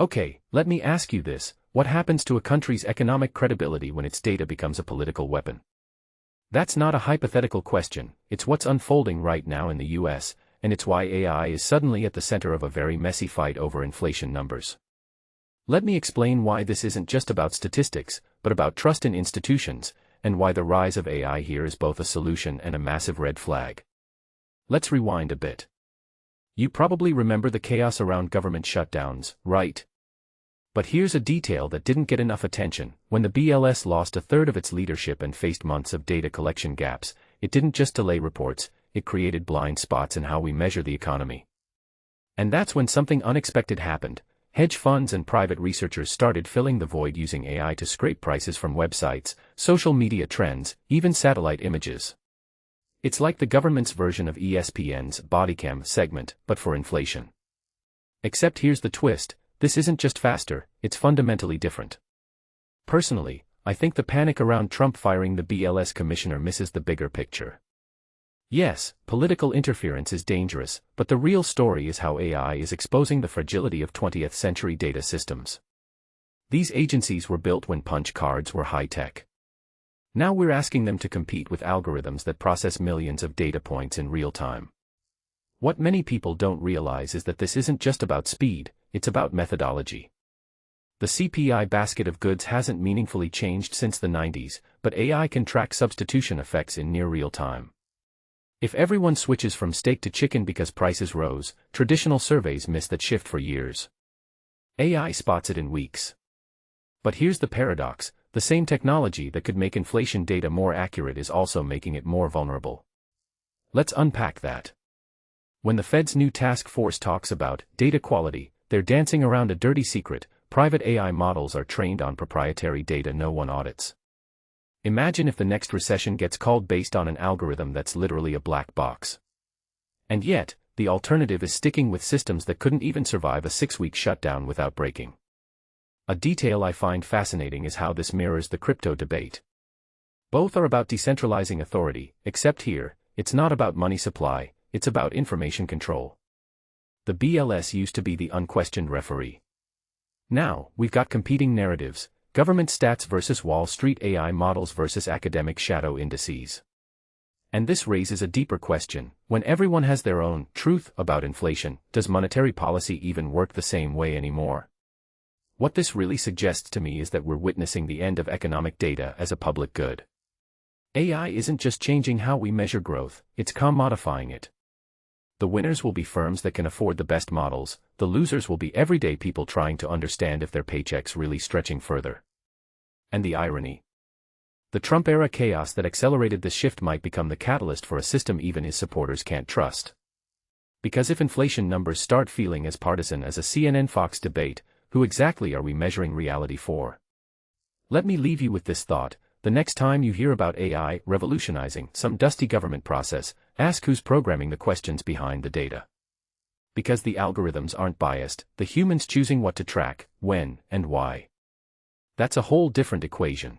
Okay, let me ask you this, what happens to a country's economic credibility when its data becomes a political weapon? That's not a hypothetical question, it's what's unfolding right now in the US, and it's why AI is suddenly at the center of a very messy fight over inflation numbers. Let me explain why this isn't just about statistics, but about trust in institutions, and why the rise of AI here is both a solution and a massive red flag. Let's rewind a bit. You probably remember the chaos around government shutdowns, right? But here's a detail that didn't get enough attention. When the BLS lost a third of its leadership and faced months of data collection gaps, it didn't just delay reports, it created blind spots in how we measure the economy. And that's when something unexpected happened. Hedge funds and private researchers started filling the void using AI to scrape prices from websites, social media trends, even satellite images. It's like the government's version of ESPN's Bodycam segment, but for inflation. Except here's the twist. This isn't just faster, it's fundamentally different. Personally, I think the panic around Trump firing the BLS commissioner misses the bigger picture. Yes, political interference is dangerous, but the real story is how AI is exposing the fragility of 20th century data systems. These agencies were built when punch cards were high-tech. Now we're asking them to compete with algorithms that process millions of data points in real time. What many people don't realize is that this isn't just about speed, it's about methodology. The CPI basket of goods hasn't meaningfully changed since the 90s, but AI can track substitution effects in near real time. If everyone switches from steak to chicken because prices rose, traditional surveys miss that shift for years. AI spots it in weeks. But here's the paradox, the same technology that could make inflation data more accurate is also making it more vulnerable. Let's unpack that. When the Fed's new task force talks about data quality, they're dancing around a dirty secret. Private AI models are trained on proprietary data no one audits. Imagine if the next recession gets called based on an algorithm that's literally a black box. And yet, the alternative is sticking with systems that couldn't even survive a 6-week shutdown without breaking. A detail I find fascinating is how this mirrors the crypto debate. Both are about decentralizing authority, except here, it's not about money supply, it's about information control. The BLS used to be the unquestioned referee. Now, we've got competing narratives, government stats versus Wall Street AI models versus academic shadow indices. And this raises a deeper question, when everyone has their own truth about inflation, does monetary policy even work the same way anymore? What this really suggests to me is that we're witnessing the end of economic data as a public good. AI isn't just changing how we measure growth, it's commodifying it. The winners will be firms that can afford the best models, the losers will be everyday people trying to understand if their paycheck's really stretching further. And the irony. The Trump-era chaos that accelerated this shift might become the catalyst for a system even his supporters can't trust. Because if inflation numbers start feeling as partisan as a CNN-Fox debate, who exactly are we measuring reality for? Let me leave you with this thought. The next time you hear about AI revolutionizing some dusty government process, ask who's programming the questions behind the data. Because the algorithms aren't biased, the humans choosing what to track, when, and why. That's a whole different equation.